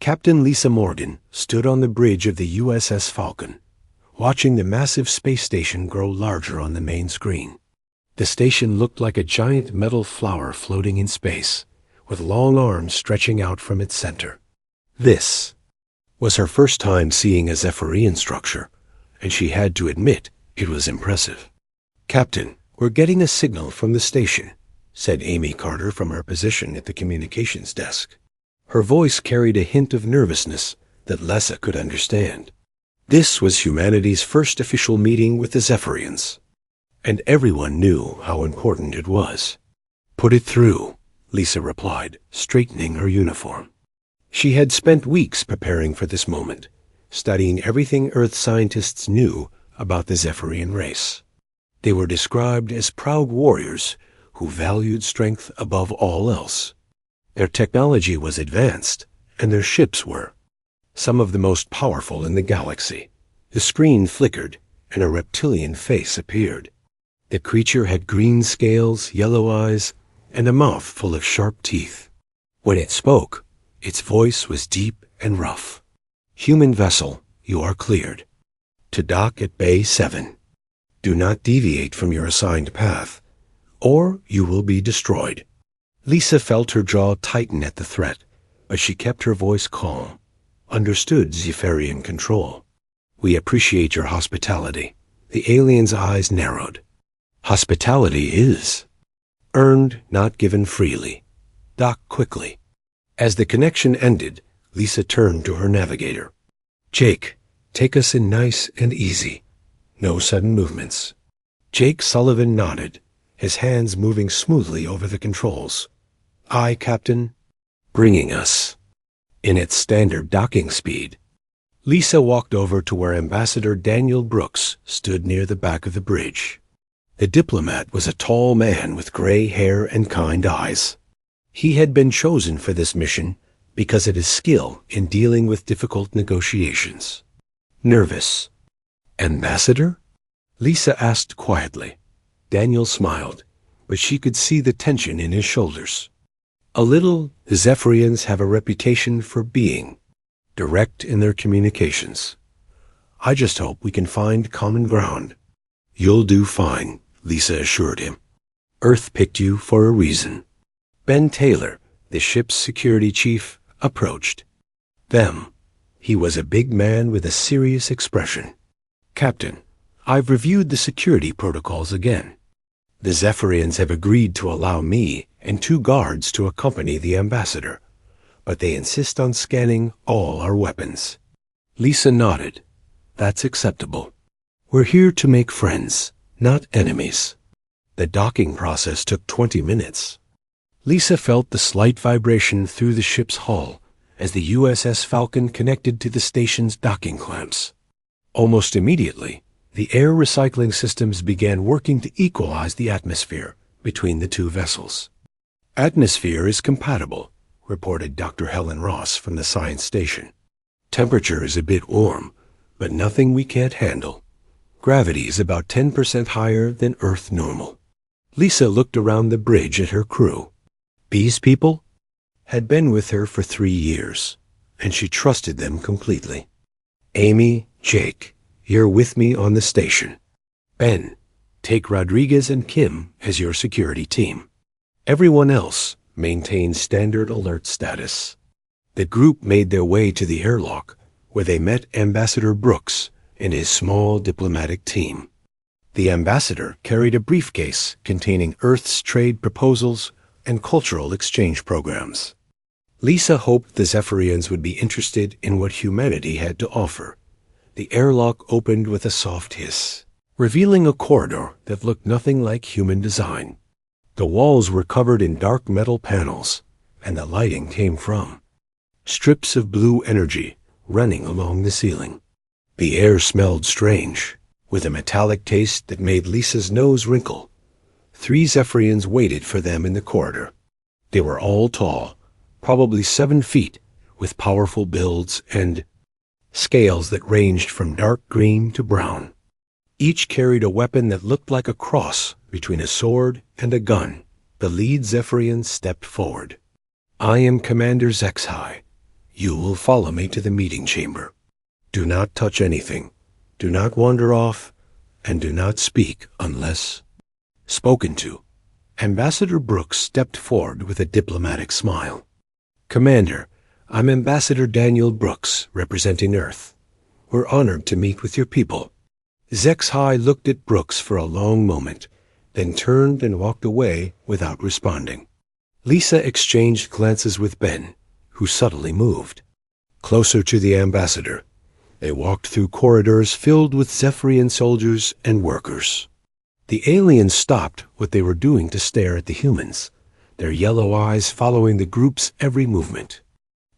Captain Lisa Morgan stood on the bridge of the USS Falcon, watching the massive space station grow larger on the main screen. The station looked like a giant metal flower floating in space, with long arms stretching out from its center. This was her first time seeing a Zephyrian structure, and she had to admit it was impressive. "Captain, we're getting a signal from the station," said Amy Carter from her position at the communications desk. Her voice carried a hint of nervousness that Lessa could understand. This was humanity's first official meeting with the Zephyrians, and everyone knew how important it was. "Put it through," Lisa replied, straightening her uniform. She had spent weeks preparing for this moment, studying everything Earth scientists knew about the Zephyrian race. They were described as proud warriors who valued strength above all else. Their technology was advanced, and their ships were some of the most powerful in the galaxy. The screen flickered, and a reptilian face appeared. The creature had green scales, yellow eyes, and a mouth full of sharp teeth. When it spoke, its voice was deep and rough. "Human vessel, you are cleared. To dock at Bay 7. Do not deviate from your assigned path, or you will be destroyed." Lisa felt her jaw tighten at the threat, but she kept her voice calm. "Understood, Zephyrian Control. We appreciate your hospitality." The alien's eyes narrowed. "Hospitality is earned, not given freely. Dock quickly." As the connection ended, Lisa turned to her navigator. "Jake, take us in nice and easy. No sudden movements." Jake Sullivan nodded, his hands moving smoothly over the controls. "Aye, Captain." "Bringing us in its standard docking speed." Lisa walked over to where Ambassador Daniel Brooks stood near the back of the bridge. The diplomat was a tall man with gray hair and kind eyes. He had been chosen for this mission because of his skill in dealing with difficult negotiations. "Nervous, Ambassador?" Lisa asked quietly. Daniel smiled, but she could see the tension in his shoulders. "A little. The Zephyrians have a reputation for being direct in their communications. I just hope we can find common ground." "You'll do fine," Lisa assured him. "Earth picked you for a reason." Ben Taylor, the ship's security chief, approached them. He was a big man with a serious expression. "Captain, I've reviewed the security protocols again. The Zephyrians have agreed to allow me and 2 guards to accompany the ambassador, but they insist on scanning all our weapons." Lisa nodded. "That's acceptable. We're here to make friends, not enemies." The docking process took 20 minutes. Lisa felt the slight vibration through the ship's hull as the USS Falcon connected to the station's docking clamps. Almost immediately, the air recycling systems began working to equalize the atmosphere between the 2 vessels. "Atmosphere is compatible," reported Dr. Helen Ross from the science station. "Temperature is a bit warm, but nothing we can't handle. Gravity is about 10% higher than Earth normal." Lisa looked around the bridge at her crew. These people had been with her for 3 years, and she trusted them completely. "Amy, Jake, you're with me on the station. Ben, take Rodriguez and Kim as your security team. Everyone else maintain standard alert status." The group made their way to the airlock, where they met Ambassador Brooks and his small diplomatic team. The ambassador carried a briefcase containing Earth's trade proposals and cultural exchange programs. Lisa hoped the Zephyrians would be interested in what humanity had to offer. The airlock opened with a soft hiss, revealing a corridor that looked nothing like human design. The walls were covered in dark metal panels, and the lighting came from strips of blue energy running along the ceiling. The air smelled strange, with a metallic taste that made Lisa's nose wrinkle. 3 Zephyrians waited for them in the corridor. They were all tall, probably 7 feet, with powerful builds and scales that ranged from dark green to brown. Each carried a weapon that looked like a cross between a sword and a gun. The lead Zephyrian stepped forward. "I am Commander Zexhai. You will follow me to the meeting chamber. Do not touch anything. Do not wander off, and do not speak unless spoken to. Ambassador Brooks stepped forward with a diplomatic smile. Commander, I'm Ambassador Daniel Brooks, representing Earth. We're honored to meet with your people. Zexhai looked at Brooks for a long moment, then turned and walked away without responding. Lisa exchanged glances with Ben, who subtly moved closer to the ambassador. They walked through corridors filled with Zephyrian soldiers and workers. The aliens stopped what they were doing to stare at the humans, their yellow eyes following the group's every movement.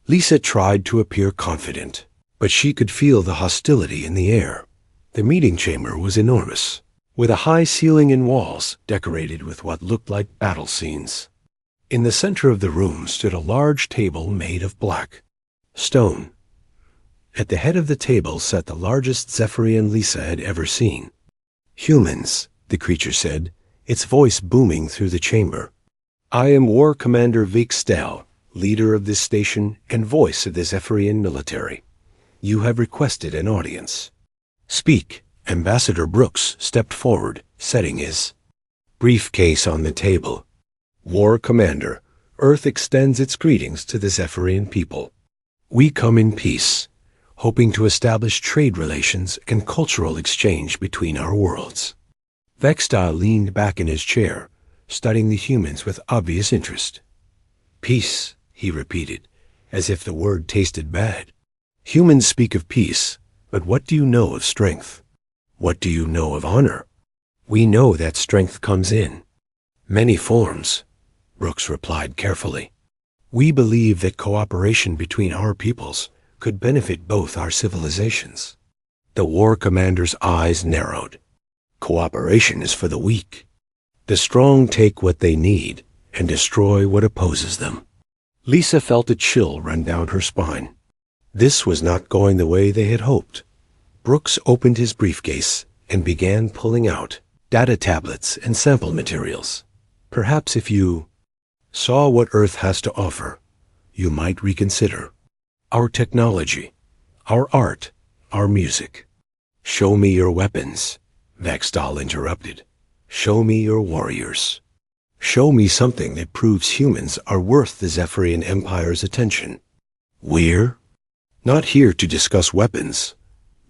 Lisa tried to appear confident, but she could feel the hostility in the air. The meeting chamber was enormous, with a high ceiling and walls decorated with what looked like battle scenes. In the center of the room stood a large table made of black stone. At the head of the table sat the largest Zephyrian Lisa had ever seen. Humans, the creature said, its voice booming through the chamber. I am War Commander Vextal, leader of this station and voice of the Zephyrian military. You have requested an audience. Speak. Ambassador Brooks stepped forward, setting his briefcase on the table. War Commander, Earth extends its greetings to the Zephyrian people. We come in peace, hoping to establish trade relations and cultural exchange between our worlds. Vextal leaned back in his chair, studying the humans with obvious interest. Peace, he repeated, as if the word tasted bad. Humans speak of peace, but what do you know of strength? What do you know of honor? We know that strength comes in many forms, Brooks replied carefully. We believe that cooperation between our peoples could benefit both our civilizations. The war commander's eyes narrowed. Cooperation is for the weak. The strong take what they need and destroy what opposes them. Lisa felt a chill run down her spine. This was not going the way they had hoped. Brooks opened his briefcase and began pulling out data tablets and sample materials. Perhaps if you saw what Earth has to offer, you might reconsider. Our technology, our art, our music. Show me your weapons, Vextal interrupted. Show me your warriors. Show me something that proves humans are worth the Zephyrian Empire's attention. We're not here to discuss weapons,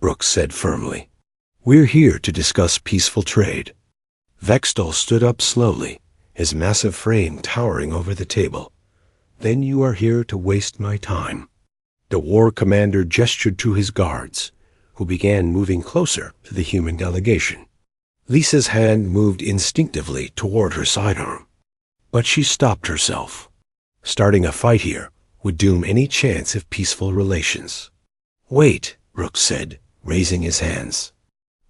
Brooks said firmly. We're here to discuss peaceful trade. Vextal stood up slowly, his massive frame towering over the table. Then you are here to waste my time. The war commander gestured to his guards, who began moving closer to the human delegation. Lisa's hand moved instinctively toward her sidearm, but she stopped herself. Starting a fight here would doom any chance of peaceful relations. Wait, Brooks said, raising his hands.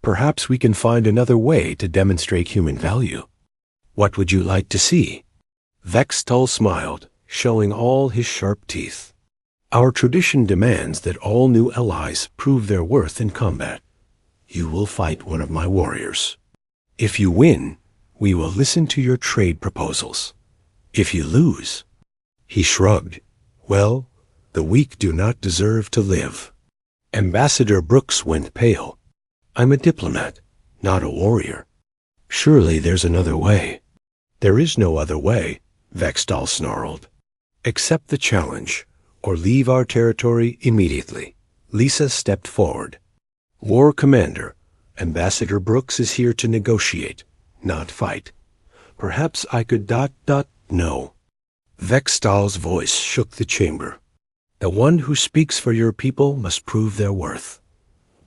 Perhaps we can find another way to demonstrate human value. What would you like to see? Vextal smiled, showing all his sharp teeth. Our tradition demands that all new allies prove their worth in combat. You will fight one of my warriors. If you win, we will listen to your trade proposals. If you lose, he shrugged. Well, the weak do not deserve to live. Ambassador Brooks went pale. I'm a diplomat, not a warrior. Surely there's another way. There is no other way, Vextal snarled. Accept the challenge, or leave our territory immediately. Lisa stepped forward. War Commander, Ambassador Brooks is here to negotiate, not fight. Perhaps I could No. Vextal's voice shook the chamber. The one who speaks for your people must prove their worth.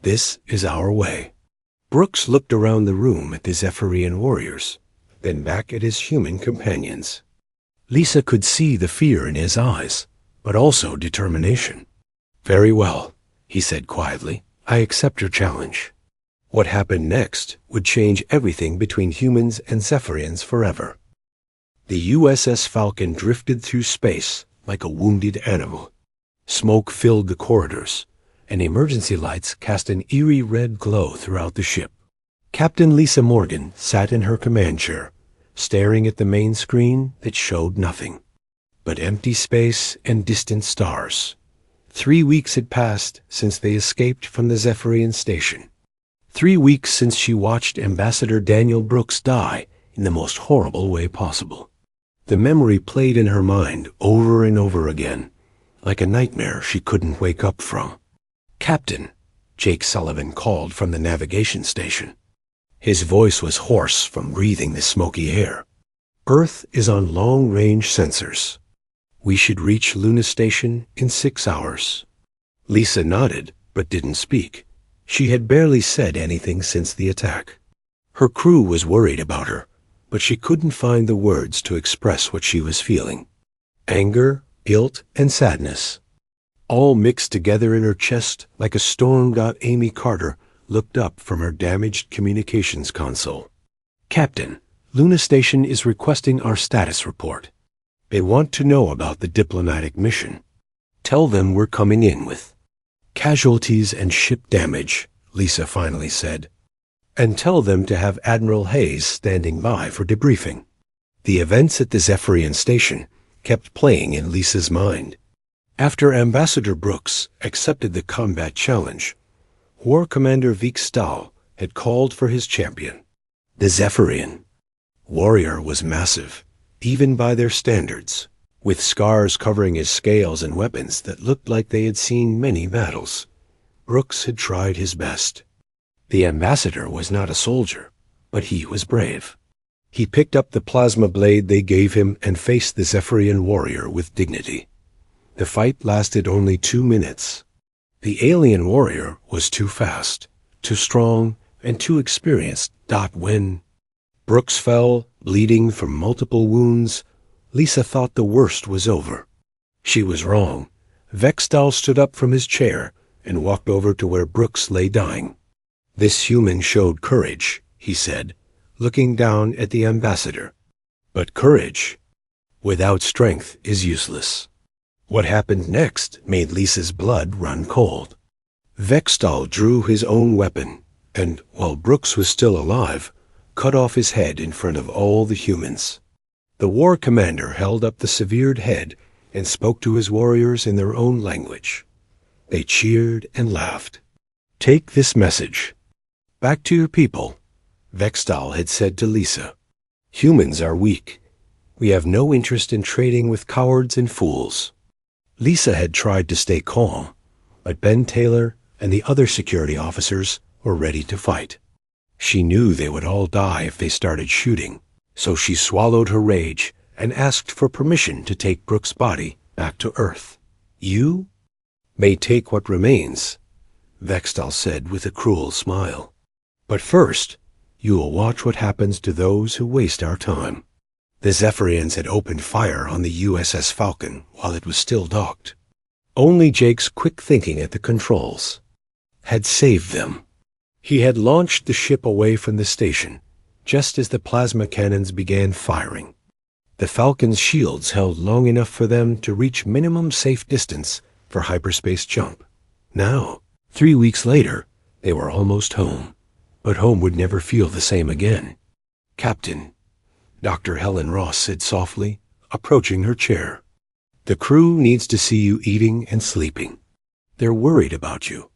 This is our way. Brooks looked around the room at the Zephyrian warriors, then back at his human companions. Lisa could see the fear in his eyes, but also determination. Very well, he said quietly. I accept your challenge. What happened next would change everything between humans and Zephyrians forever. The USS Falcon drifted through space like a wounded animal. Smoke filled the corridors, and emergency lights cast an eerie red glow throughout the ship. Captain Lisa Morgan sat in her command chair, staring at the main screen that showed nothing but empty space and distant stars. 3 weeks had passed since they escaped from the Zephyrian station. 3 weeks since she watched Ambassador Daniel Brooks die in the most horrible way possible. The memory played in her mind over and over again, like a nightmare she couldn't wake up from. "Captain," Jake Sullivan called from the navigation station. His voice was hoarse from breathing the smoky air. "Earth is on long-range sensors. We should reach Luna Station in 6 hours." Lisa nodded, but didn't speak. She had barely said anything since the attack. Her crew was worried about her, but she couldn't find the words to express what she was feeling. Anger, guilt, and sadness, all mixed together in her chest like a storm. Amy Carter looked up from her damaged communications console. "Captain, Luna Station is requesting our status report. They want to know about the diplomatic mission. Tell them we're coming in with casualties and ship damage," Lisa finally said. "And tell them to have Admiral Hayes standing by for debriefing." The events at the Zephyrian station kept playing in Lisa's mind. After Ambassador Brooks accepted the combat challenge, War Commander Vik Stahl had called for his champion. The Zephyrian warrior was massive, even by their standards, with scars covering his scales and weapons that looked like they had seen many battles. Brooks had tried his best. The ambassador was not a soldier, but he was brave. He picked up the plasma blade they gave him and faced the Zephyrian warrior with dignity. The fight lasted only 2 minutes. The alien warrior was too fast, too strong, and too experienced. When Brooks fell, bleeding from multiple wounds, Lisa thought the worst was over. She was wrong. Vextal stood up from his chair and walked over to where Brooks lay dying. "This human showed courage," he said, looking down at the ambassador. "But courage without strength is useless." What happened next made Lisa's blood run cold. Vextal drew his own weapon and, while Brooks was still alive, cut off his head in front of all the humans. The war commander held up the severed head and spoke to his warriors in their own language. They cheered and laughed. "Take this message back to your people," Vextal had said to Lisa. "Humans are weak. We have no interest in trading with cowards and fools." Lisa had tried to stay calm, but Ben Taylor and the other security officers were ready to fight. She knew they would all die if they started shooting, so she swallowed her rage and asked for permission to take Brooks' body back to Earth. "You may take what remains," Vextal said with a cruel smile. "But first, you will watch what happens to those who waste our time." The Zephyrians had opened fire on the USS Falcon while it was still docked. Only Jake's quick thinking at the controls had saved them. He had launched the ship away from the station, just as the plasma cannons began firing. The Falcon's shields held long enough for them to reach minimum safe distance for hyperspace jump. Now, 3 weeks later, they were almost home. But home would never feel the same again. "Captain," Dr. Helen Ross said softly, approaching her chair, "the crew needs to see you eating and sleeping. They're worried about you."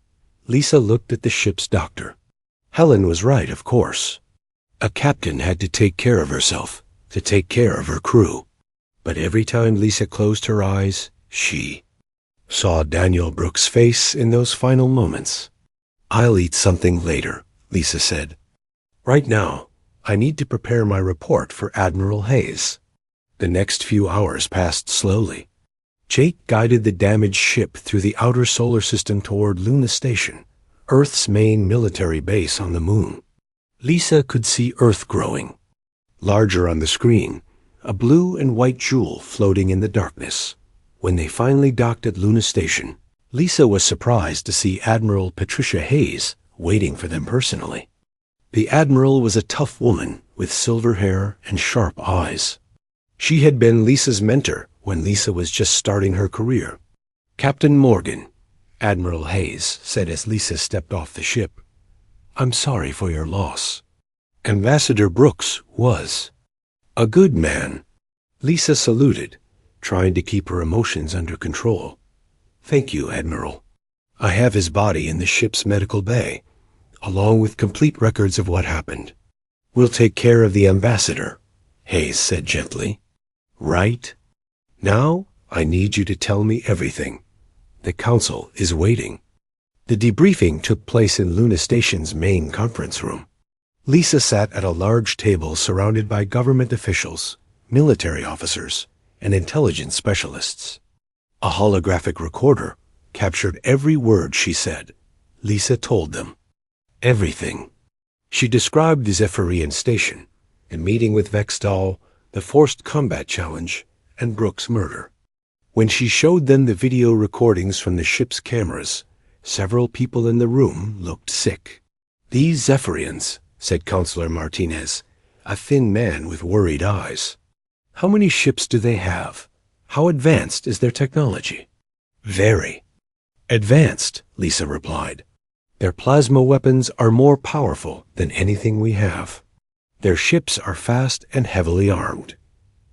Lisa looked at the ship's doctor. Helen was right, of course. A captain had to take care of herself, to take care of her crew. But every time Lisa closed her eyes, she saw Daniel Brooks' face in those final moments. "I'll eat something later," Lisa said. "Right now, I need to prepare my report for Admiral Hayes." The next few hours passed slowly. Jake guided the damaged ship through the outer solar system toward Luna Station, Earth's main military base on the moon. Lisa could see Earth growing. Larger on the screen, a blue and white jewel floating in the darkness. When they finally docked at Luna Station, Lisa was surprised to see Admiral Patricia Hayes waiting for them personally. The Admiral was a tough woman with silver hair and sharp eyes. She had been Lisa's mentor when Lisa was just starting her career. "Captain Morgan," Admiral Hayes said as Lisa stepped off the ship, "I'm sorry for your loss." Ambassador Brooks was a good man. Lisa saluted, trying to keep her emotions under control. Thank you, Admiral. I have his body in the ship's medical bay, along with complete records of what happened. We'll take care of the ambassador, Hayes said gently. Right? Now, I need you to tell me everything. The council is waiting. The debriefing took place in Luna Station's main conference room. Lisa sat at a large table surrounded by government officials, military officers, and intelligence specialists. A holographic recorder captured every word she said. Lisa told them everything. She described the Zephyrian station, a meeting with Vexdal, the forced combat challenge, and Brooks' murder. When she showed them the video recordings from the ship's cameras, several people in the room looked sick. These Zephyrians, said Counselor Martinez, a thin man with worried eyes. How many ships do they have? How advanced is their technology? Very advanced, Lisa replied. Their plasma weapons are more powerful than anything we have. Their ships are fast and heavily armed.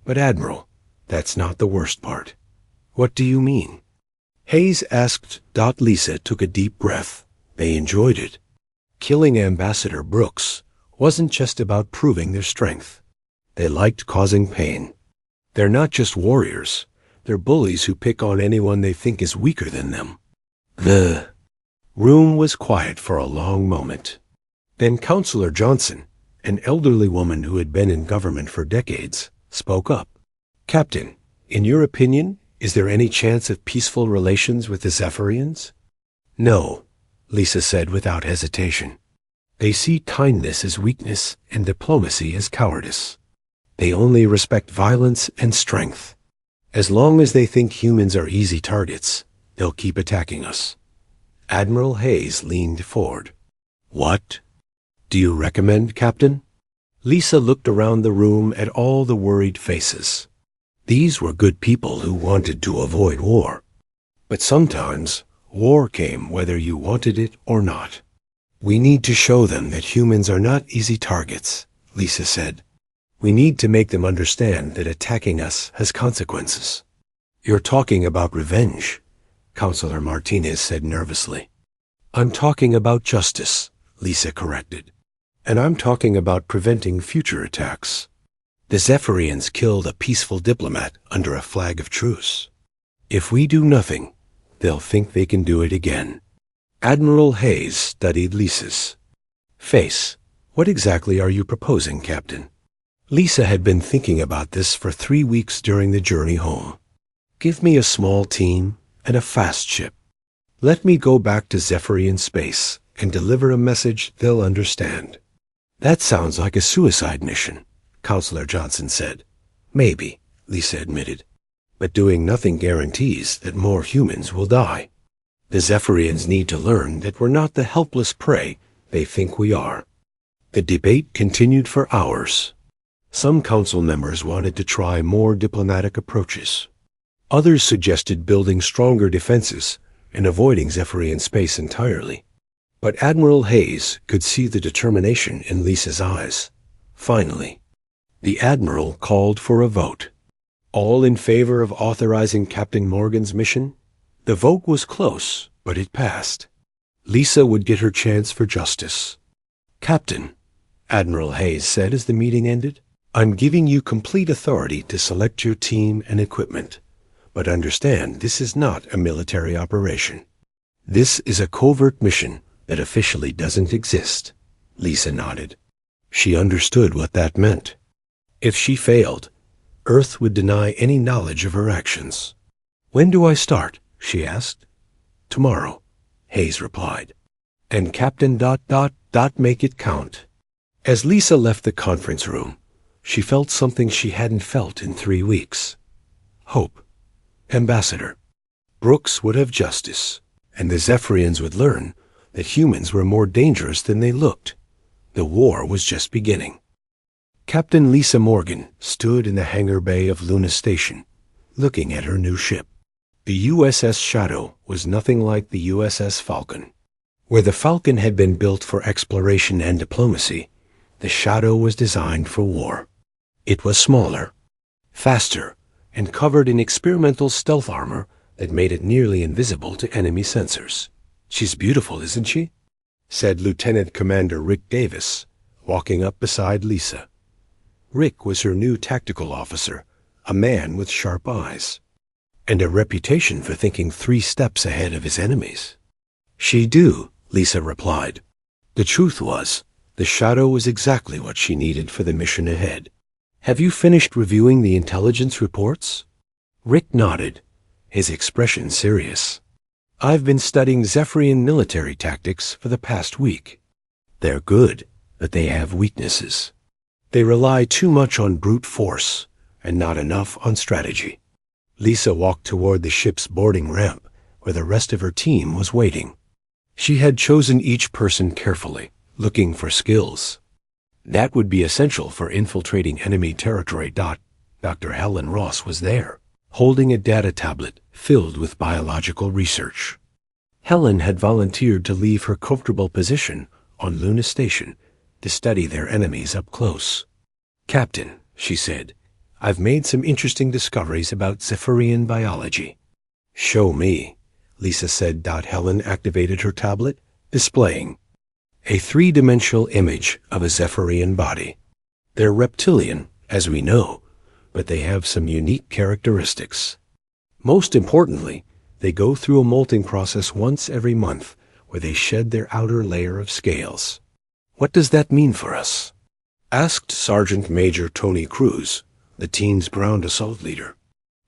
But Admiral, that's not the worst part. What do you mean? Hayes asked. Lisa took a deep breath. They enjoyed it. Killing Ambassador Brooks wasn't just about proving their strength. They liked causing pain. They're not just warriors. They're bullies who pick on anyone they think is weaker than them. The room was quiet for a long moment. Then Counselor Johnson, an elderly woman who had been in government for decades, spoke up. Captain, in your opinion, is there any chance of peaceful relations with the Zephyrians? No, Lisa said without hesitation. They see kindness as weakness and diplomacy as cowardice. They only respect violence and strength. As long as they think humans are easy targets, they'll keep attacking us. Admiral Hayes leaned forward. What do you recommend, Captain? Lisa looked around the room at all the worried faces. These were good people who wanted to avoid war. But sometimes war came whether you wanted it or not. We need to show them that humans are not easy targets, Lisa said. We need to make them understand that attacking us has consequences. You're talking about revenge, Counselor Martinez said nervously. I'm talking about justice, Lisa corrected. And I'm talking about preventing future attacks. The Zephyrians killed a peaceful diplomat under a flag of truce. If we do nothing, they'll think they can do it again. Admiral Hayes studied Lisa's face. What exactly are you proposing, Captain? Lisa had been thinking about this for 3 weeks during the journey home. Give me a small team and a fast ship. Let me go back to Zephyrian space and deliver a message they'll understand. That sounds like a suicide mission, Counselor Johnson said. Maybe, Lisa admitted. But doing nothing guarantees that more humans will die. The Zephyrians need to learn that we're not the helpless prey they think we are. The debate continued for hours. Some council members wanted to try more diplomatic approaches. Others suggested building stronger defenses and avoiding Zephyrian space entirely. But Admiral Hayes could see the determination in Lisa's eyes. Finally, the Admiral called for a vote. All in favor of authorizing Captain Morgan's mission? The vote was close, but it passed. Lisa would get her chance for justice. Captain, Admiral Hayes said as the meeting ended, I'm giving you complete authority to select your team and equipment. But understand, this is not a military operation. This is a covert mission that officially doesn't exist. Lisa nodded. She understood what that meant. If she failed, Earth would deny any knowledge of her actions. When do I start? She asked. Tomorrow, Hayes replied. And Captain ... make it count. As Lisa left the conference room, she felt something she hadn't felt in 3 weeks. Hope. Ambassador. Brooks would have justice, and the Zephyrians would learn that humans were more dangerous than they looked. The war was just beginning. Captain Lisa Morgan stood in the hangar bay of Luna Station, looking at her new ship. The USS Shadow was nothing like the USS Falcon. Where the Falcon had been built for exploration and diplomacy, the Shadow was designed for war. It was smaller, faster, and covered in experimental stealth armor that made it nearly invisible to enemy sensors. "She's beautiful, isn't she?" said Lieutenant Commander Rick Davis, walking up beside Lisa. Rick was her new tactical officer, a man with sharp eyes, and a reputation for thinking 3 steps ahead of his enemies. "She do," Lisa replied. The truth was, the shadow was exactly what she needed for the mission ahead. "Have you finished reviewing the intelligence reports?" Rick nodded, his expression serious. "I've been studying Zephyrian military tactics for the past week. They're good, but they have weaknesses. They rely too much on brute force and not enough on strategy." Lisa walked toward the ship's boarding ramp, where the rest of her team was waiting. She had chosen each person carefully, looking for skills that would be essential for infiltrating enemy territory. Dr. Helen Ross was there, holding a data tablet filled with biological research. Helen had volunteered to leave her comfortable position on Luna Station to study their enemies up close. "Captain," she said, "I've made some interesting discoveries about Zephyrian biology." "Show me," Lisa said. Helen activated her tablet, displaying a 3-dimensional image of a Zephyrian body. "They're reptilian, as we know, but they have some unique characteristics. Most importantly, they go through a molting process once every month where they shed their outer layer of scales." "What does that mean for us?" asked Sergeant Major Tony Cruz, the team's ground assault leader.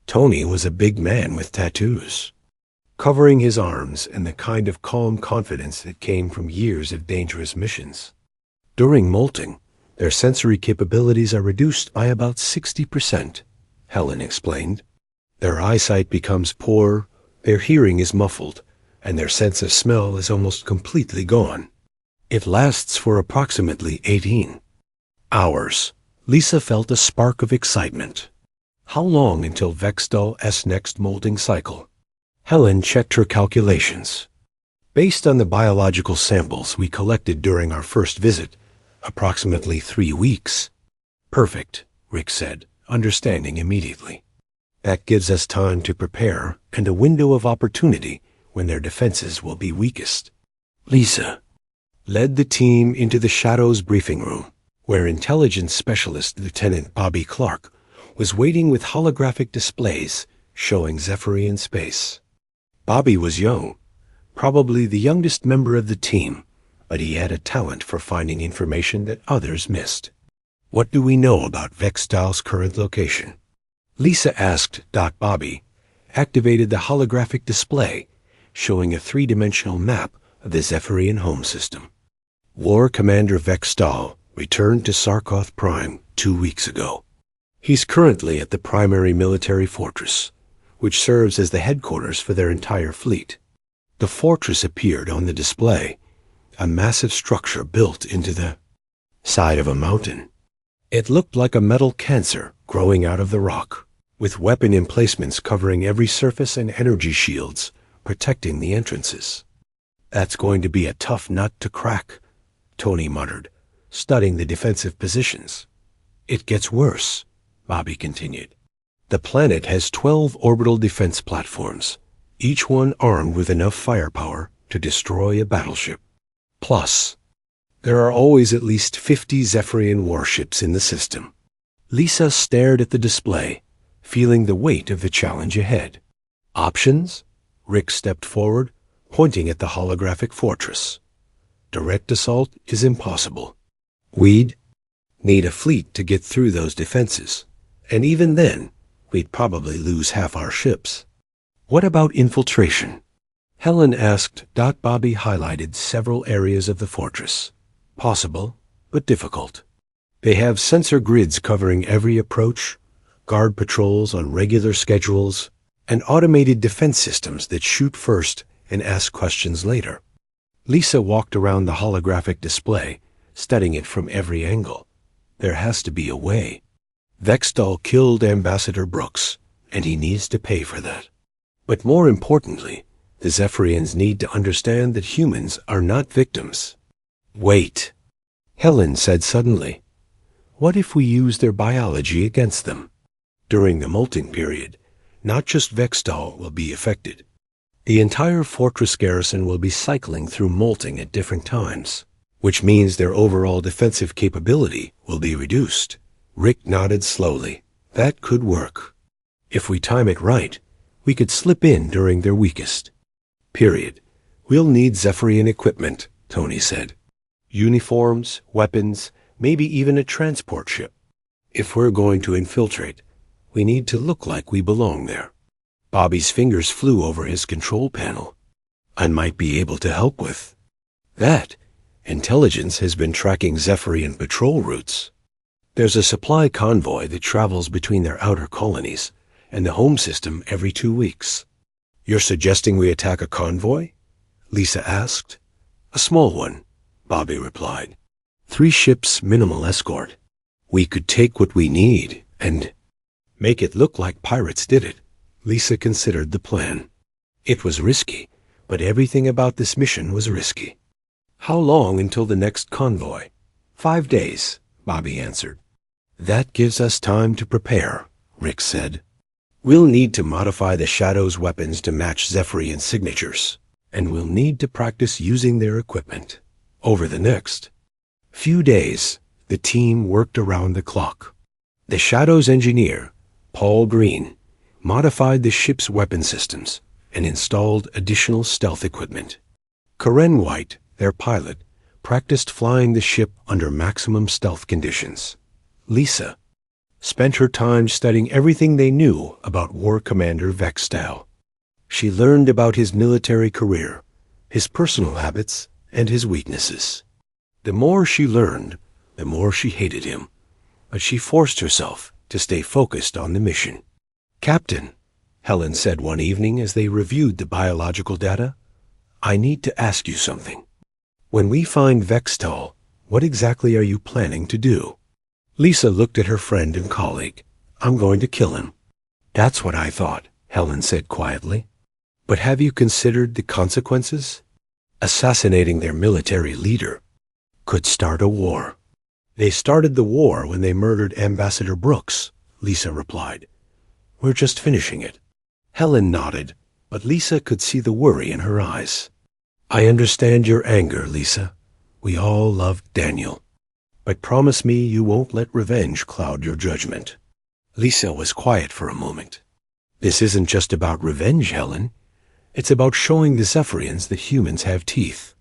Tony was a big man with tattoos, covering his arms, and the kind of calm confidence that came from years of dangerous missions. "During molting, their sensory capabilities are reduced by about 60%, Helen explained. "Their eyesight becomes poor, their hearing is muffled, and their sense of smell is almost completely gone. It lasts for approximately 18 hours. Lisa felt a spark of excitement. How long until Vextal's next molting cycle? Helen checked her calculations. "Based on the biological samples we collected during our first visit, approximately 3 weeks. "Perfect," Rick said, understanding immediately. "That gives us time to prepare and a window of opportunity when their defenses will be weakest." Lisa led the team into the Shadows briefing room, where intelligence specialist Lieutenant Bobby Clark was waiting with holographic displays showing Zephyrian space. Bobby was young, probably the youngest member of the team, but he had a talent for finding information that others missed. "What do we know about Vextal's current location?" Lisa asked. Bobby activated the holographic display, showing a 3-dimensional map of the Zephyrian home system. "War Commander Vextal returned to Sarkoth Prime 2 weeks ago. He's currently at the primary military fortress, which serves as the headquarters for their entire fleet." The fortress appeared on the display, a massive structure built into the side of a mountain. It looked like a metal cancer growing out of the rock, with weapon emplacements covering every surface and energy shields protecting the entrances. "That's going to be a tough nut to crack," Tony muttered, studying the defensive positions. "It gets worse," Bobby continued. "The planet has 12 orbital defense platforms, each one armed with enough firepower to destroy a battleship. Plus, there are always at least 50 Zephyrian warships in the system." Lisa stared at the display, feeling the weight of the challenge ahead. "Options?" Rick stepped forward, pointing at the holographic fortress. "Direct assault is impossible. We'd need a fleet to get through those defenses, and even then, we'd probably lose half our ships." "What about infiltration?" Helen asked. Bobby highlighted several areas of the fortress. "Possible, but difficult. They have sensor grids covering every approach, guard patrols on regular schedules, and automated defense systems that shoot first and ask questions later." Lisa walked around the holographic display, studying it from every angle. "There has to be a way. Vextal killed Ambassador Brooks, and he needs to pay for that. But more importantly, the Zephyrians need to understand that humans are not victims." "Wait," Helen said suddenly. "What if we use their biology against them? During the molting period, Not just Vextal will be affected. The entire fortress garrison will be cycling through molting at different times, which means their overall defensive capability will be reduced. Rick nodded slowly. That could work. If we time it right, we could slip in during their weakest. Period. We'll need Zephyrian equipment, Tony said. Uniforms, weapons, maybe even a transport ship. If we're going to infiltrate, we need to look like we belong there. Bobby's fingers flew over his control panel. I might be able to help with that. Intelligence has been tracking Zephyrian patrol routes. There's a supply convoy that travels between their outer colonies and the home system every 2 weeks. You're suggesting we attack a convoy? Lisa asked. A small one, Bobby replied. 3 ships, minimal escort. We could take what we need and make it look like pirates did it. Lisa considered the plan. It was risky, but everything about this mission was risky. How long until the next convoy? 5 days, Bobby answered. That gives us time to prepare, Rick said. We'll need to modify the Shadow's weapons to match Zephyrian signatures, and we'll need to practice using their equipment. Over the next few days, the team worked around the clock. The Shadow's engineer, Paul Green, modified the ship's weapon systems and installed additional stealth equipment. Karen White, their pilot, practiced flying the ship under maximum stealth conditions. Lisa spent her time studying everything they knew about War Commander Vextal. She learned about his military career, his personal habits, and his weaknesses. The more she learned, the more she hated him, but she forced herself to stay focused on the mission. Captain, Helen said one evening as they reviewed the biological data, I need to ask you something. When we find Vextal, what exactly are you planning to do? Lisa looked at her friend and colleague. I'm going to kill him. That's what I thought, Helen said quietly. But have you considered the consequences? Assassinating their military leader could start a war. They started the war when they murdered Ambassador Brooks, Lisa replied. We're just finishing it. Helen nodded, but Lisa could see the worry in her eyes. I understand your anger, Lisa. We all loved Daniel. But promise me you won't let revenge cloud your judgment. Lisa was quiet for a moment. This isn't just about revenge, Helen. It's about showing the Zephyrians that humans have teeth.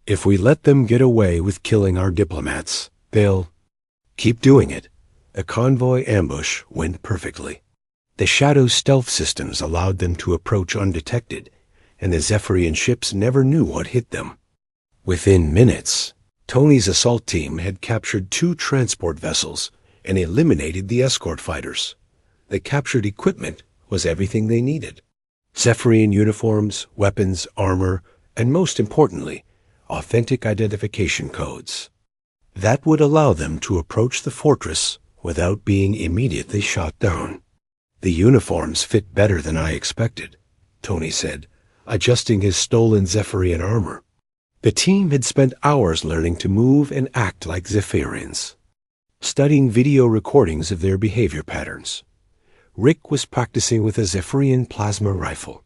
If we let them get away with killing our diplomats, they'll keep doing it. The convoy ambush went perfectly. The Shadow's stealth systems allowed them to approach undetected, and the Zephyrian ships never knew what hit them. Within minutes, Tony's assault team had captured 2 transport vessels and eliminated the escort fighters. The captured equipment was everything they needed. Zephyrian uniforms, weapons, armor, and most importantly, authentic identification codes. That would allow them to approach the fortress without being immediately shot down. The uniforms fit better than I expected, Tony said, adjusting his stolen Zephyrian armor. The team had spent hours learning to move and act like Zephyrians, studying video recordings of their behavior patterns. Rick was practicing with a Zephyrian plasma rifle.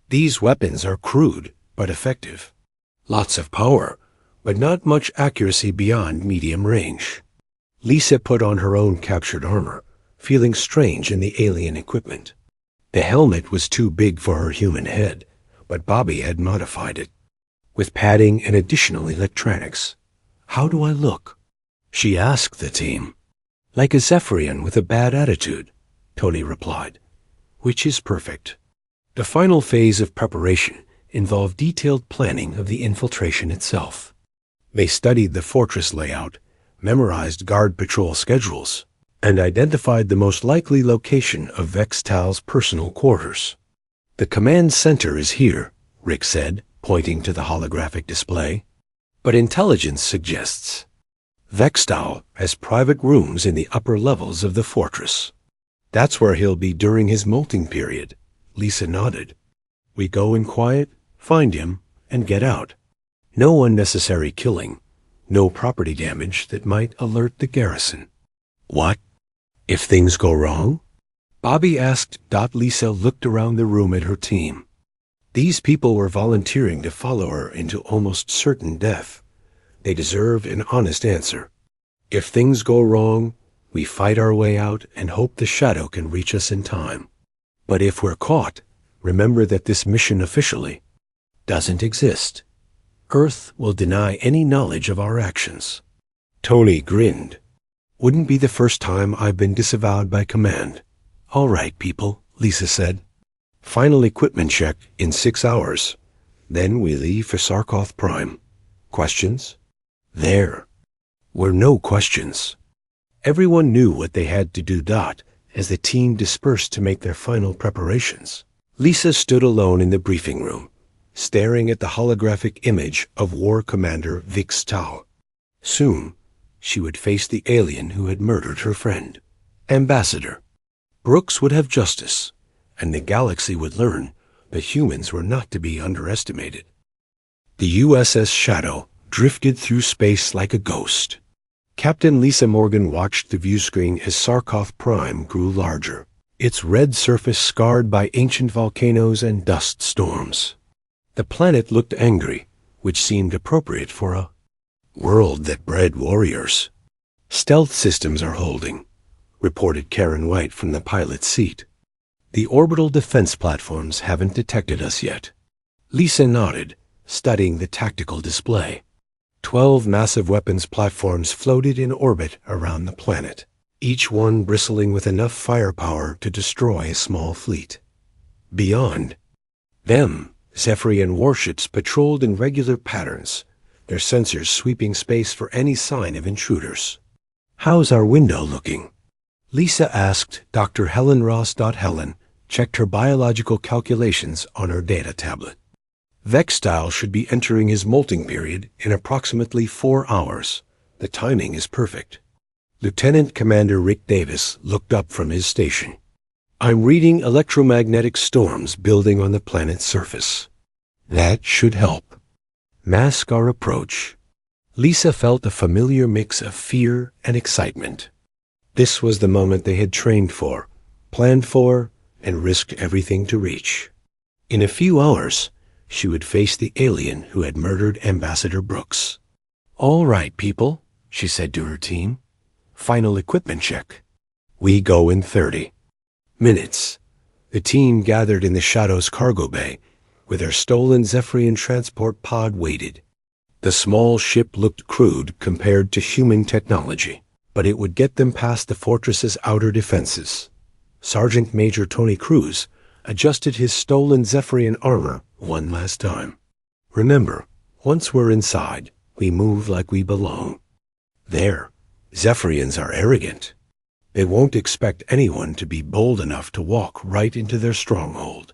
These weapons are crude but effective. Lots of power, but not much accuracy beyond medium range. Lisa put on her own captured armor, feeling strange in the alien equipment. The helmet was too big for her human head, but Bobby had modified it, with padding and additional electronics. How do I look? She asked the team. Like a Zephyrian with a bad attitude, Tony replied, which is perfect. The final phase of preparation involved detailed planning of the infiltration itself. They studied the fortress layout, memorized guard patrol schedules, and identified the most likely location of Vextal's personal quarters. The command center is here, Rick said, pointing to the holographic display. But intelligence suggests Vextal has private rooms in the upper levels of the fortress. That's where he'll be during his molting period. Lisa nodded. We go in quiet, find him, and get out. No unnecessary killing, no property damage that might alert the garrison. What? If things go wrong? Bobby asked. Lisa looked around the room at her team. These people were volunteering to follow her into almost certain death. They deserved an honest answer. If things go wrong, we fight our way out and hope the shadow can reach us in time. But if we're caught, remember that this mission officially doesn't exist. Earth will deny any knowledge of our actions. Tony grinned. Wouldn't be the first time I've been disavowed by command. All right, people, Lisa said. Final equipment check in 6 hours. Then we leave for Sarkoth Prime. Questions? There were no questions. Everyone knew what they had to do. As the team dispersed to make their final preparations, Lisa stood alone in the briefing room, staring at the holographic image of War Commander Vix Tau. Soon, she would face the alien who had murdered her friend. Ambassador Brooks would have justice, and the galaxy would learn that humans were not to be underestimated. The USS Shadow drifted through space like a ghost. Captain Lisa Morgan watched the viewscreen as Sarkoth Prime grew larger, its red surface scarred by ancient volcanoes and dust storms. The planet looked angry, which seemed appropriate for a world that bred warriors. Stealth systems are holding, reported Karen White from the pilot's seat. The orbital defense platforms haven't detected us yet. Lisa nodded, studying the tactical display. 12 massive weapons platforms floated in orbit around the planet, each one bristling with enough firepower to destroy a small fleet. Beyond them, Zephyrian warships patrolled in regular patterns, their sensors sweeping space for any sign of intruders. How's our window looking? Lisa asked. Dr. Helen Ross. Helen checked her biological calculations on her data tablet. Vextile should be entering his molting period in approximately 4 hours. The timing is perfect. Lieutenant Commander Rick Davis looked up from his station. I'm reading electromagnetic storms building on the planet's surface. That should help mask our approach. Lisa felt a familiar mix of fear and excitement. This was the moment they had trained for, planned for, and risked everything to reach. In a few hours, she would face the alien who had murdered Ambassador Brooks. All right, people, she said to her team. Final equipment check. We go in 30 minutes. The team gathered in the Shadow's cargo bay, where their stolen Zephyrian transport pod waited. The small ship looked crude compared to human technology, but it would get them past the fortress's outer defenses. Sergeant Major Tony Cruz adjusted his stolen Zephyrian armor one last time. Remember, once we're inside, we move like we belong. There, Zephyrians are arrogant. They won't expect anyone to be bold enough to walk right into their stronghold.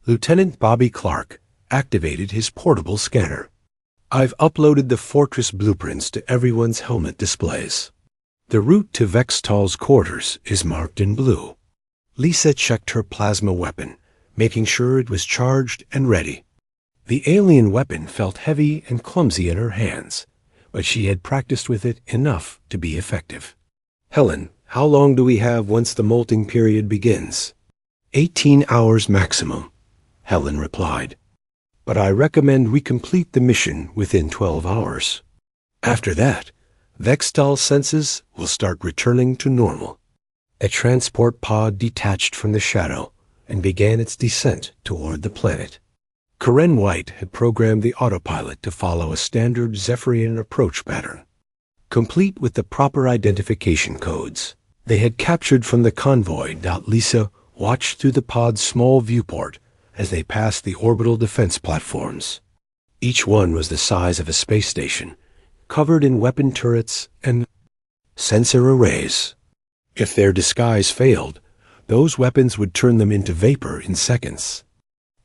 Lieutenant Bobby Clark activated his portable scanner. I've uploaded the fortress blueprints to everyone's helmet displays. The route to Vextal's quarters is marked in blue. Lisa checked her plasma weapon, making sure it was charged and ready. The alien weapon felt heavy and clumsy in her hands, but she had practiced with it enough to be effective. Helen, how long do we have once the molting period begins? 18 hours maximum, Helen replied. But I recommend we complete the mission within 12 hours. After that, Vextal's senses will start returning to normal. A transport pod detached from the Shadow and began its descent toward the planet. Karen White had programmed the autopilot to follow a standard Zephyrian approach pattern, complete with the proper identification codes they had captured from the convoy. Lisa watched through the pod's small viewport as they passed the orbital defense platforms. Each one was the size of a space station, covered in weapon turrets and sensor arrays. If their disguise failed, those weapons would turn them into vapor in seconds.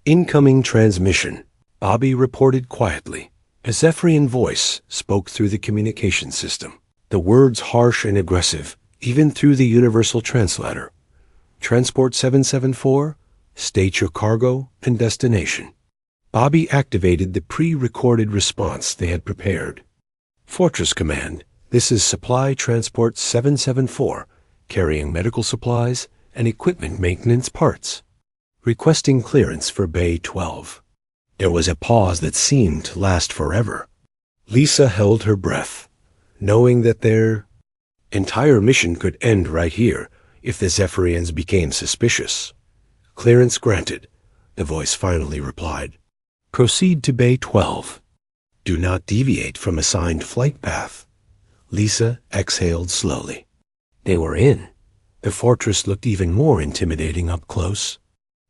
Incoming transmission, Bobby reported quietly. A Zephyrian voice spoke through the communication system, the words harsh and aggressive, even through the universal translator. Transport 774, state your cargo and destination. Bobby activated the pre-recorded response they had prepared. Fortress Command, this is Supply Transport 774, carrying medical supplies and equipment maintenance parts, requesting clearance for Bay 12. There was a pause that seemed to last forever. Lisa held her breath, knowing that their entire mission could end right here if the Zephyrians became suspicious. "Clearance granted," the voice finally replied. "Proceed to Bay 12. Do not deviate from assigned flight path." Lisa exhaled slowly. They were in. The fortress looked even more intimidating up close.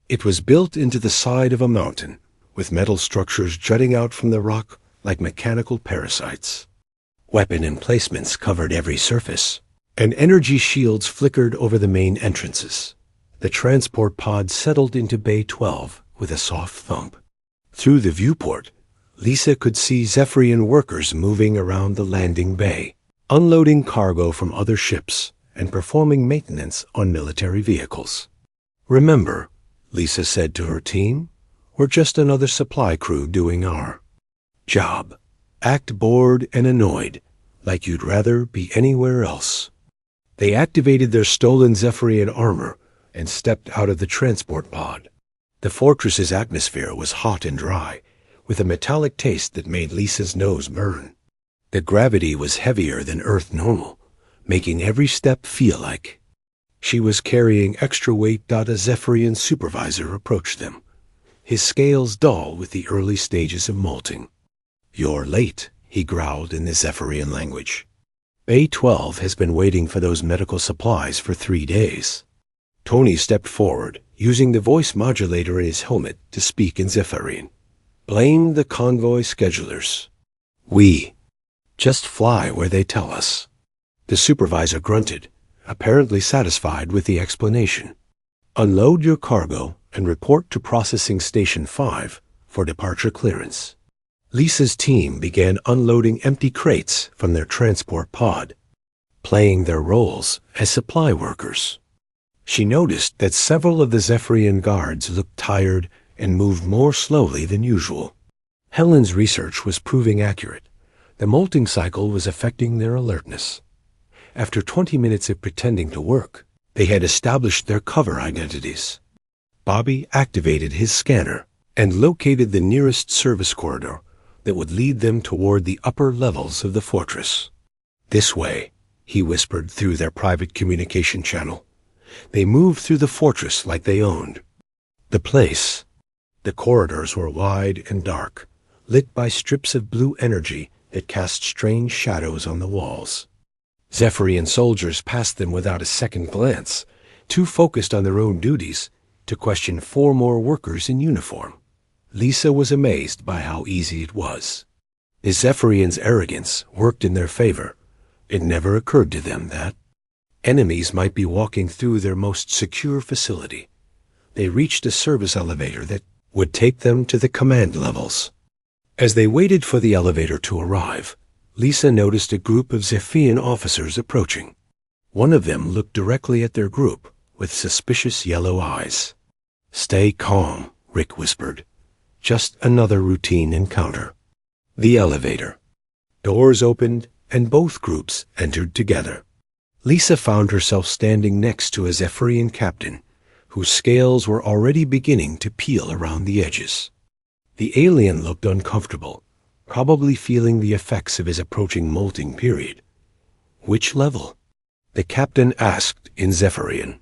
It was built into the side of a mountain, with metal structures jutting out from the rock like mechanical parasites. Weapon emplacements covered every surface, and energy shields flickered over the main entrances. The transport pod settled into Bay 12 with a soft thump. Through the viewport, Lisa could see Zephyrian workers moving around the landing bay, unloading cargo from other ships and performing maintenance on military vehicles. "Remember," Lisa said to her team, "we're just another supply crew doing our job. Act bored and annoyed, like you'd rather be anywhere else." They activated their stolen Zephyrian armor and stepped out of the transport pod. The fortress's atmosphere was hot and dry, with a metallic taste that made Lisa's nose burn. The gravity was heavier than Earth normal, making every step feel like she was carrying extra weight. A Zephyrian supervisor approached them, his scales dull with the early stages of molting. "You're late," he growled in the Zephyrian language. "Bay 12 has been waiting for those medical supplies for 3 days." Tony stepped forward, using the voice modulator in his helmet to speak in Zephyrian. "Blame the convoy schedulers. We just fly where they tell us." The supervisor grunted, apparently satisfied with the explanation. "Unload your cargo and report to Processing Station 5 for departure clearance." Lisa's team began unloading empty crates from their transport pod, playing their roles as supply workers. She noticed that several of the Zephyrian guards looked tired and moved more slowly than usual. Helen's research was proving accurate. The molting cycle was affecting their alertness. After 20 minutes of pretending to work, they had established their cover identities. Bobby activated his scanner and located the nearest service corridor that would lead them toward the upper levels of the fortress. "This way," he whispered through their private communication channel. They moved through the fortress like they owned the place. The corridors were wide and dark, lit by strips of blue energy that cast strange shadows on the walls. Zephyrian soldiers passed them without a second glance, too focused on their own duties to question 4 more workers in uniform. Lisa was amazed by how easy it was. The Zephyrians' arrogance worked in their favor. It never occurred to them that enemies might be walking through their most secure facility. They reached a service elevator that would take them to the command levels. As they waited for the elevator to arrive, Lisa noticed a group of Zephyrian officers approaching. One of them looked directly at their group with suspicious yellow eyes. "Stay calm," Rick whispered. "Just another routine encounter." The elevator. Doors opened and both groups entered together. Lisa found herself standing next to a Zephyrian captain whose scales were already beginning to peel around the edges. The alien looked uncomfortable, probably feeling the effects of his approaching molting period. "Which level?" the captain asked in Zephyrian.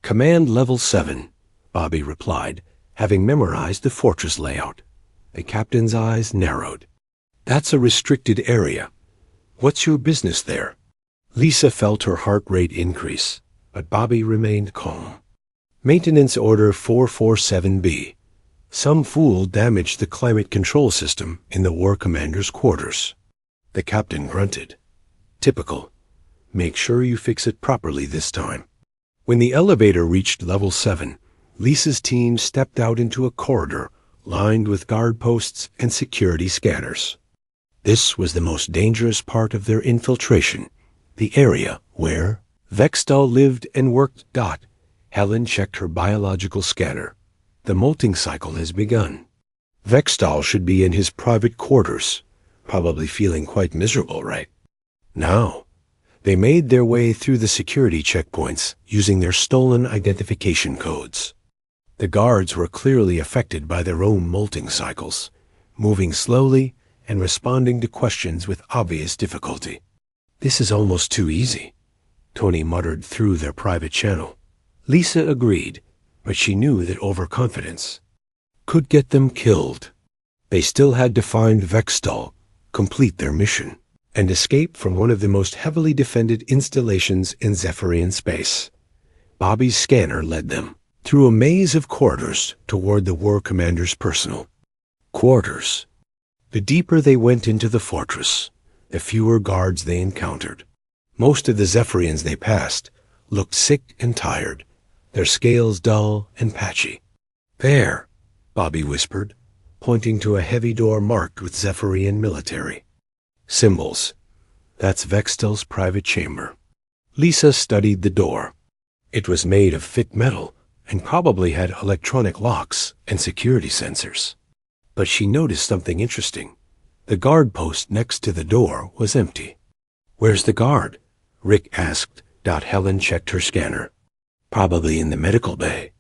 "Command Level 7, Bobby replied, having memorized the fortress layout. The captain's eyes narrowed. "That's a restricted area. What's your business there?" Lisa felt her heart rate increase, but Bobby remained calm. "Maintenance Order 447B. Some fool damaged the climate control system in the War Commander's quarters." The captain grunted. "Typical. Make sure you fix it properly this time." When the elevator reached Level 7, Lisa's team stepped out into a corridor lined with guard posts and security scanners. This was the most dangerous part of their infiltration, the area where Vextal lived and worked. Helen checked her biological scanner. "The molting cycle has begun." Vextal should be in his private quarters, probably feeling quite miserable right now. They made their way through the security checkpoints using their stolen identification codes. The guards were clearly affected by their own molting cycles, moving slowly and responding to questions with obvious difficulty. "This is almost too easy," Tony muttered through their private channel. Lisa agreed, but she knew that overconfidence could get them killed. They still had to find Vextal, complete their mission, and escape from one of the most heavily defended installations in Zephyrian space. Bobby's scanner led them through a maze of corridors toward the War Commander's personal quarters. The deeper they went into the fortress, the fewer guards they encountered. Most of the Zephyrians they passed looked sick and tired, their scales dull and patchy. "There," Bobby whispered, pointing to a heavy door marked with Zephyrian military symbols. "That's Vextal's private chamber." Lisa studied the door. It was made of thick metal and probably had electronic locks and security sensors. But she noticed something interesting. The guard post next to the door was empty. "Where's the guard?" Rick asked. Helen checked her scanner. "Probably in the medical bay."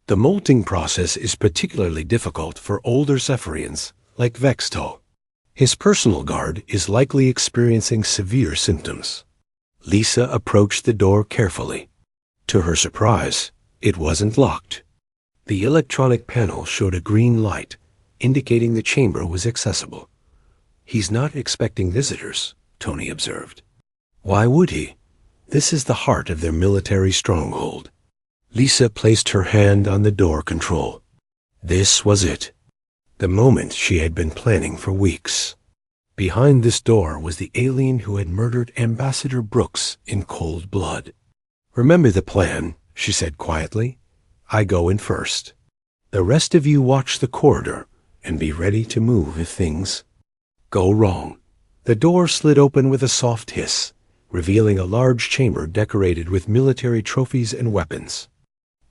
The molting process is particularly difficult for older Zephyrians, like Vextal. His personal guard is likely experiencing severe symptoms. Lisa approached the door carefully. To her surprise, it wasn't locked. The electronic panel showed a green light, indicating the chamber was accessible. "He's not expecting visitors," Tony observed. "Why would he? This is the heart of their military stronghold." Lisa placed her hand on the door control. This was it. The moment she had been planning for weeks. Behind this door was the alien who had murdered Ambassador Brooks in cold blood. "Remember the plan," she said quietly. "I go in first. The rest of you watch the corridor and be ready to move if things go wrong." The door slid open with a soft hiss, revealing a large chamber decorated with military trophies and weapons.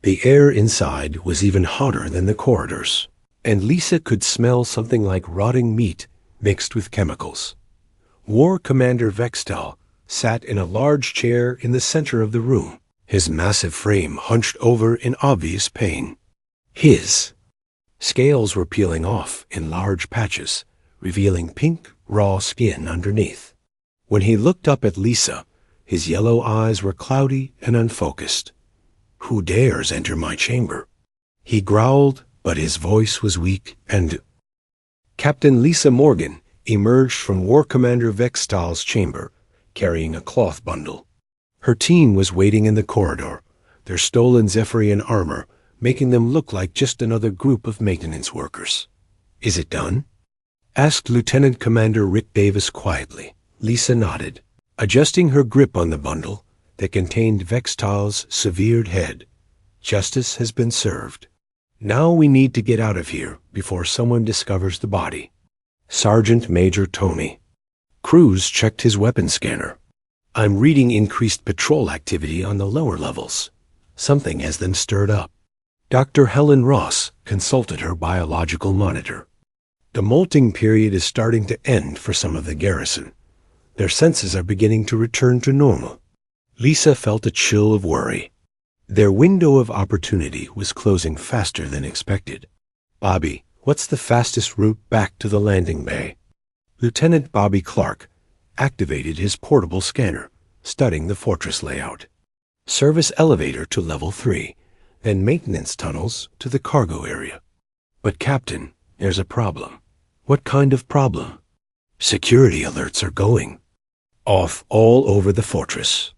The air inside was even hotter than the corridors, and Lisa could smell something like rotting meat mixed with chemicals. War Commander Vextal sat in a large chair in the center of the room, his massive frame hunched over in obvious pain. His scales were peeling off in large patches, revealing pink, raw skin underneath. When he looked up at Lisa, his yellow eyes were cloudy and unfocused. "Who dares enter my chamber?" he growled, but his voice was weak and... Captain Lisa Morgan emerged from War Commander Vextal's chamber, carrying a cloth bundle. Her team was waiting in the corridor, their stolen Zephyrian armor making them look like just another group of maintenance workers. "Is it done?" asked Lieutenant Commander Rick Davis quietly. Lisa nodded, adjusting her grip on the bundle that contained Vextal's severed head. "Justice has been served. Now we need to get out of here before someone discovers the body." Sergeant Major Tony Cruz checked his weapon scanner. "I'm reading increased patrol activity on the lower levels. Something has them stirred up." Dr. Helen Ross consulted her biological monitor. "The molting period is starting to end for some of the garrison. Their senses are beginning to return to normal." Lisa felt a chill of worry. Their window of opportunity was closing faster than expected. "Bobby, what's the fastest route back to the landing bay?" Lieutenant Bobby Clark activated his portable scanner, studying the fortress layout. "Service elevator to level 3, then maintenance tunnels to the cargo area." "But Captain, there's a problem." "What kind of problem?" "Security alerts are going off all over the fortress.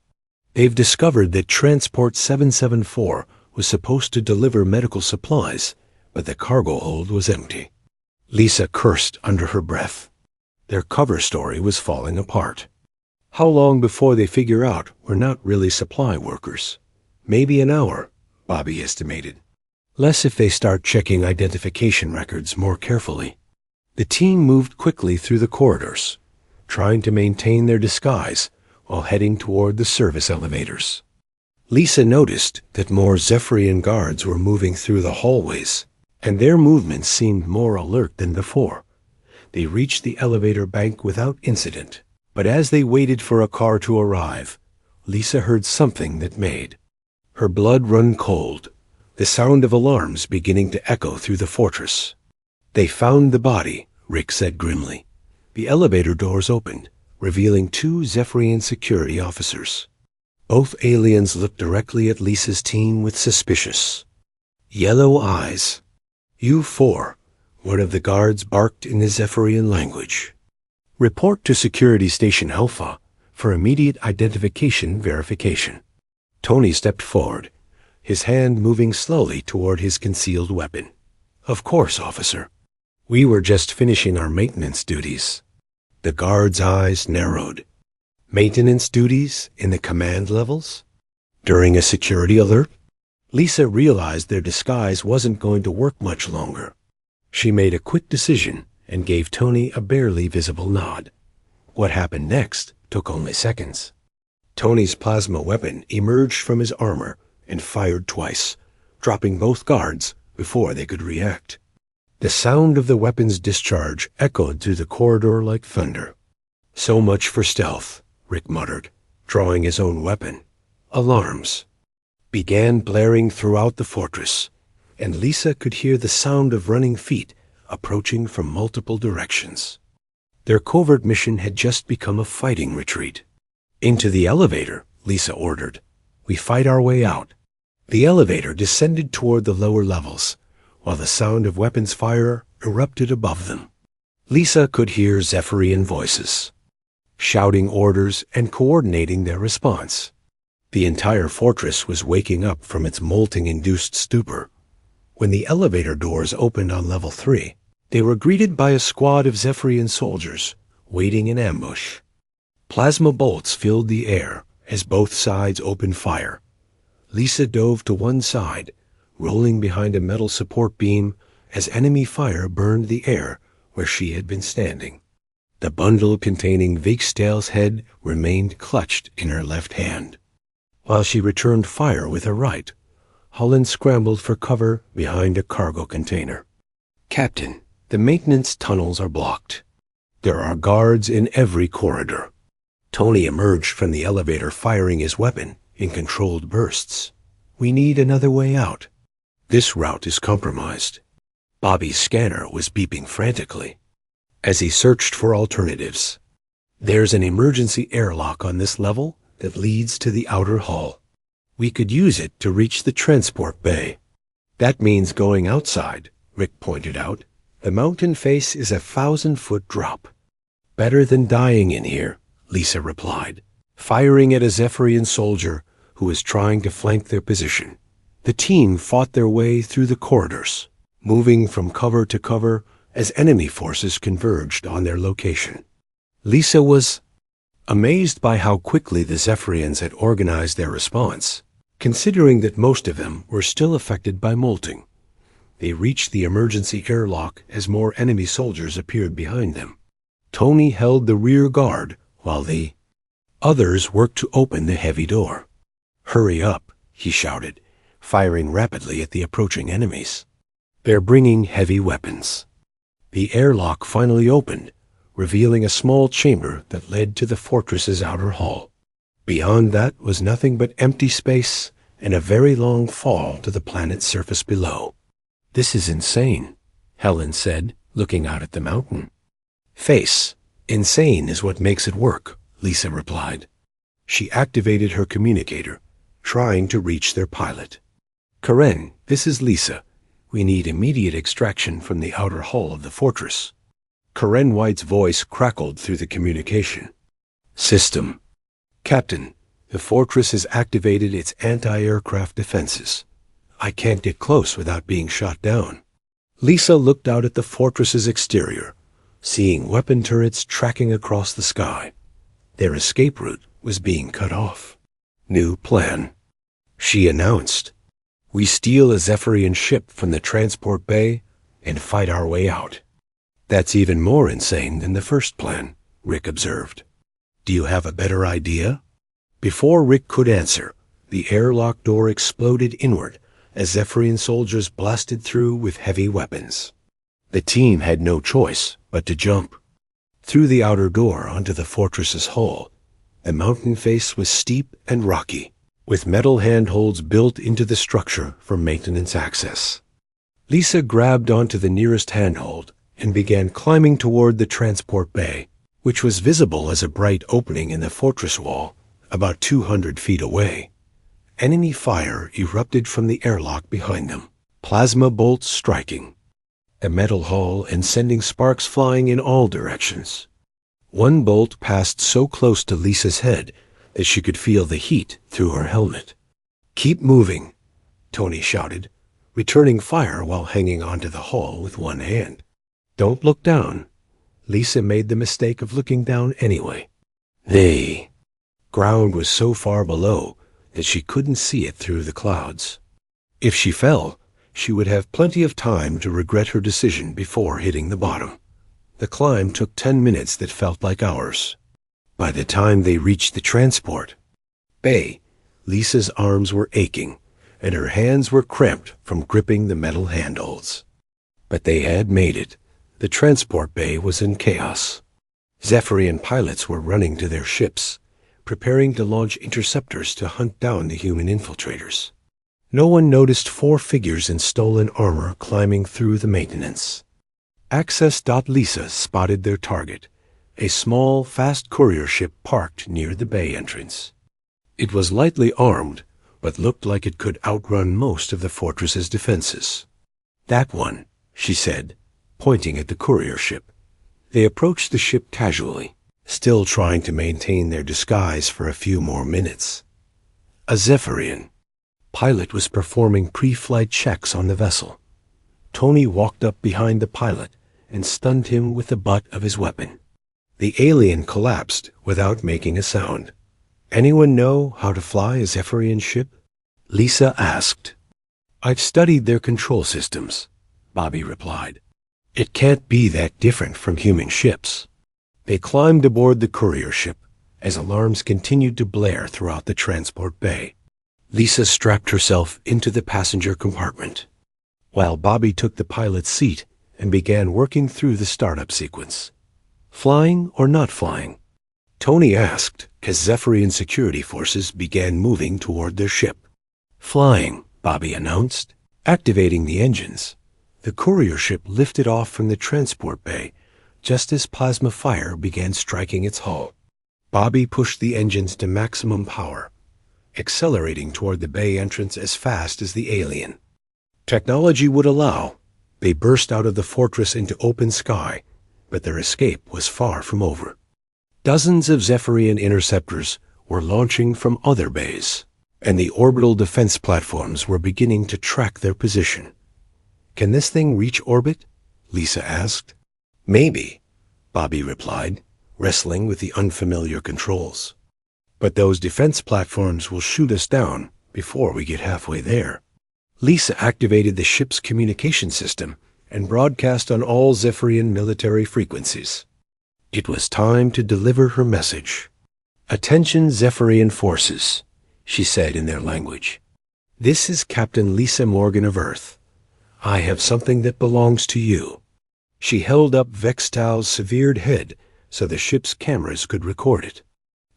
They've discovered that Transport 774 was supposed to deliver medical supplies, but the cargo hold was empty." Lisa cursed under her breath. Their cover story was falling apart. How long before they figure out we're not really supply workers? Maybe an hour, Bobby estimated. Less if they start checking identification records more carefully. The team moved quickly through the corridors, trying to maintain their disguise while heading toward the service elevators. Lisa noticed that more Zephyrian guards were moving through the hallways, and their movements seemed more alert than before. They reached the elevator bank without incident, but as they waited for a car to arrive, Lisa heard something that made her blood run cold, the sound of alarms beginning to echo through the fortress. "They found the body," Rick said grimly. The elevator doors opened, revealing two Zephyrian security officers. Both aliens looked directly at Lisa's team with suspicious yellow eyes. "U-4," one of the guards barked in the Zephyrian language. "Report to Security Station Alpha for immediate identification verification." Tony stepped forward, his hand moving slowly toward his concealed weapon. "Of course, officer. We were just finishing our maintenance duties." The guard's eyes narrowed. Maintenance duties in the command levels? During a security alert? Lisa realized their disguise wasn't going to work much longer. She made a quick decision and gave Tony a barely visible nod. What happened next took only seconds. Tony's plasma weapon emerged from his armor and fired twice, dropping both guards before they could react. The sound of the weapon's discharge echoed through the corridor like thunder. "So much for stealth," Rick muttered, drawing his own weapon. Alarms began blaring throughout the fortress, and Lisa could hear the sound of running feet approaching from multiple directions. Their covert mission had just become a fighting retreat. "Into the elevator," Lisa ordered. "We fight our way out." The elevator descended toward the lower levels, while the sound of weapons fire erupted above them. Lisa could hear Zephyrian voices, shouting orders and coordinating their response. The entire fortress was waking up from its molting-induced stupor. When the elevator doors opened on level 3, they were greeted by a squad of Zephyrian soldiers waiting in ambush. Plasma bolts filled the air as both sides opened fire. Lisa dove to one side, rolling behind a metal support beam as enemy fire burned the air where she had been standing. The bundle containing Vikstale's head remained clutched in her left hand. While she returned fire with her right, Holland scrambled for cover behind a cargo container. "Captain, the maintenance tunnels are blocked. There are guards in every corridor." Tony emerged from the elevator firing his weapon in controlled bursts. "We need another way out. This route is compromised." Bobby's scanner was beeping frantically as he searched for alternatives. "There's an emergency airlock on this level that leads to the outer hull. We could use it to reach the transport bay." "That means going outside," Rick pointed out. "The mountain face is a 1,000-foot drop." "Better than dying in here," Lisa replied, firing at a Zephyrian soldier who was trying to flank their position. The team fought their way through the corridors, moving from cover to cover as enemy forces converged on their location. Lisa was amazed by how quickly the Zephyrians had organized their response, considering that most of them were still affected by molting. They reached the emergency airlock as more enemy soldiers appeared behind them. Tony held the rear guard while the others worked to open the heavy door. "Hurry up," he shouted, firing rapidly at the approaching enemies. "They're bringing heavy weapons." The airlock finally opened, revealing a small chamber that led to the fortress's outer hull. Beyond that was nothing but empty space and a very long fall to the planet's surface below. "This is insane," Helen said, looking out at the mountain. "Face, insane is what makes it work," Lisa replied. She activated her communicator, trying to reach their pilot. "Karen, this is Lisa. We need immediate extraction from the outer hull of the fortress." Karen White's voice crackled through the communication system. "Captain, the fortress has activated its anti-aircraft defenses. I can't get close without being shot down." Lisa looked out at the fortress's exterior, seeing weapon turrets tracking across the sky. Their escape route was being cut off. "New plan," she announced. "We steal a Zephyrian ship from the transport bay and fight our way out." "That's even more insane than the first plan," Rick observed. "Do you have a better idea?" Before Rick could answer, the airlock door exploded inward as Zephyrian soldiers blasted through with heavy weapons. The team had no choice but to jump through the outer door onto the fortress's hull, The mountain face was steep and rocky, with metal handholds built into the structure for maintenance access. Lisa grabbed onto the nearest handhold and began climbing toward the transport bay, which was visible as a bright opening in the fortress wall about 200 feet away. Enemy fire erupted from the airlock behind them, plasma bolts striking the metal hull and sending sparks flying in all directions. One bolt passed so close to Lisa's head that she could feel the heat through her helmet. "Keep moving," Tony shouted, returning fire while hanging onto the hull with one hand. "Don't look down." Lisa made the mistake of looking down anyway. The ground was so far below that she couldn't see it through the clouds. If she fell, she would have plenty of time to regret her decision before hitting the bottom. The climb took 10 minutes that felt like hours. By the time they reached the transport bay, Lisa's arms were aching, and her hands were cramped from gripping the metal handholds. But they had made it. The transport bay was in chaos. Zephyrian pilots were running to their ships, preparing to launch interceptors to hunt down the human infiltrators. No one noticed 4 figures in stolen armor climbing through the maintenance. Access.Lisa spotted their target, a small, fast courier ship parked near the bay entrance. It was lightly armed, but looked like it could outrun most of the fortress's defenses. "That one," she said, pointing at the courier ship. They approached the ship casually, still trying to maintain their disguise for a few more minutes. A Zephyrian pilot was performing pre-flight checks on the vessel. Tony walked up behind the pilot and stunned him with the butt of his weapon. The alien collapsed without making a sound. "Anyone know how to fly a Zephyrian ship?" Lisa asked. "I've studied their control systems," Bobby replied. "It can't be that different from human ships." They climbed aboard the courier ship as alarms continued to blare throughout the transport bay. Lisa strapped herself into the passenger compartment, while Bobby took the pilot's seat and began working through the startup sequence. "Flying or not flying?" Tony asked as Zephyrian security forces began moving toward their ship. "Flying," Bobby announced, activating the engines. The courier ship lifted off from the transport bay just as plasma fire began striking its hull. Bobby pushed the engines to maximum power, accelerating toward the bay entrance as fast as the alien technology would allow. They burst out of the fortress into open sky, but their escape was far from over. Dozens of Zephyrian interceptors were launching from other bays, and the orbital defense platforms were beginning to track their position. "Can this thing reach orbit?" Lisa asked. "Maybe," Bobby replied, wrestling with the unfamiliar controls. "But those defense platforms will shoot us down before we get halfway there." Lisa activated the ship's communication system and broadcast on all Zephyrian military frequencies. It was time to deliver her message. "Attention Zephyrian forces," she said in their language. "This is Captain Lisa Morgan of Earth. I have something that belongs to you." She held up Vextal's severed head so the ship's cameras could record it.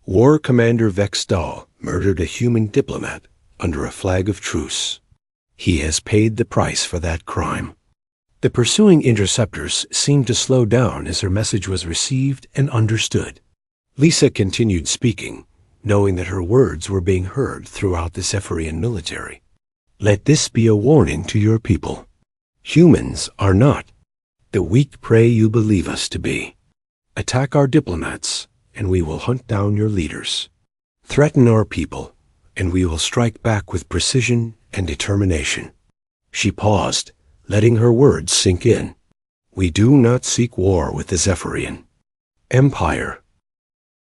War Commander Vextal murdered a human diplomat under a flag of truce. He has paid the price for that crime. The pursuing interceptors seemed to slow down as her message was received and understood. Lisa continued speaking, knowing that her words were being heard throughout the Zephyrian military. "Let this be a warning to your people. Humans are not the weak prey you believe us to be. Attack our diplomats, and we will hunt down your leaders. Threaten our people, and we will strike back with precision and determination." She paused, letting her words sink in. "We do not seek war with the Zephyrian Empire.